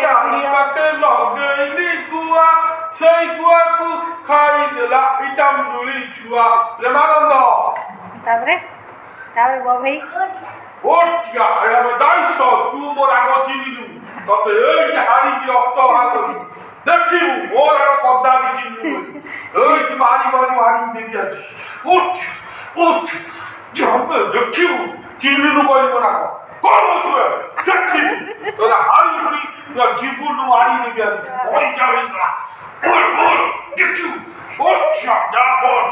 ଚାରିପାଖେ ଲଗେଇଲି ଗୁଆ ସେଇ ଗୁଆକୁ ଖାଇଦେଲା ଇଟାମ ଦୋଳି ଛୁଆ ପ୍ରେମାନନ୍ଦ। ତାପରେ ତାପରେ ଭାଇ ଓଟିଆ ଦାଇଶ ତୁ ମୋର ଆଗ ଚିହ୍ନିଲୁ ତତେ ଏଇଠି ହାରିକି ରକ୍ତ ବାହାର କରିବୁ ଦେଖିବୁ ମୋର ଆଗ କଦାବି ଚିହ୍ନିଲୁ ଏଇଠି ମାରି ଦେବି ଆଜି ଉଠ ଦେଖିବୁ ଚିହ୍ନିଲୁ କହିବୁ ନା କଣ ହଉଛୁ ଦେଖିବୁ তোরা হাড়ি হাড়ি তোরা জীবন মারি দেবে আজ ওই যাবে না বল দেখু ওর চাঁদা বল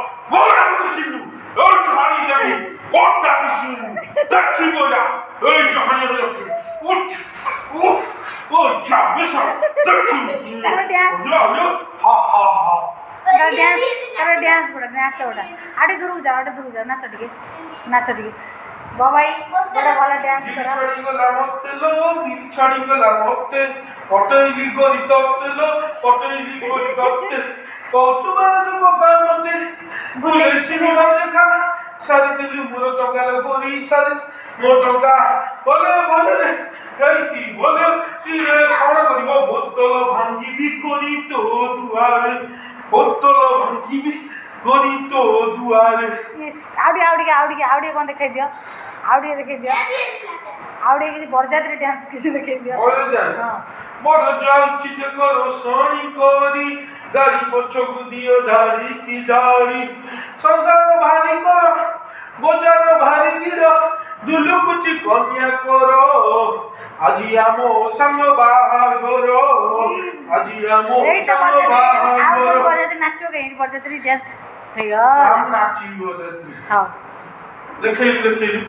আমি চিনু ওই হাড়ি দেবি ওটা চিনু দেখিব না ওই জাহানি রয়েছে উঠ উফ ও যাবে সব দেখু হা হা হা ଡ୍ୟାନ୍ସ ପଡା ନାଚ ଗୋଟା ଆଡେ ଦୂରକୁ ଯାଅ ନାଚ ଟିକେ ଭାଇ ଗୋଟେ ଭଲ ଡ୍ୟାନ୍ସ କର। ଛାଡ଼ିଗଲା ମତେ ଲୋ ଛାଡ଼ିଗଲା ମତେ ପଟେଇଲି ଗରି ତତେ କହୁଛୁ ମାନେ ପକା ମତେ ବୁଲେଇ ସିନେମା ଦେଖା ସାରିଦେଲି ମୋର ଟଙ୍କା ଗରି ସାରି ମୋ ଟଙ୍କା ଭଲରେ ହେଇତି ଭଲ ତୀରେ କଣ କରିବ ବୋତଲ ଭାଙ୍ଗିବି କରି ତୋ ଦୁଆରେ ଆଉ ଟିକେ କଣ ଦେଖେଇ ଦିଅ ଆଉ ଟିକେ କିଛି ବରଯାତ୍ରୀ ଡ୍ୟାନ୍ସ କିଛି ଦେଖେଇ ଦିଅ। ବର ଯାଉଛି ଦେଖ ରୋଷଣୀ କରି ଗାଡ଼ି ପଛକୁ ଦିଅ ଧାଡ଼ି ସଂସାର ଭାରି କର ବଜାର ଭାରି ଗିର ଦୁଲୁକୁଚି କନ୍ୟା କର ଆଜି ଆମ ସାଙ୍ଗ ବାହାଘର ନାଚିବ କାହିଁକି ବରଯାତ୍ରୀ ଡ୍ୟାନ୍ସ ନାଚିବ ଦେଖେଇଲି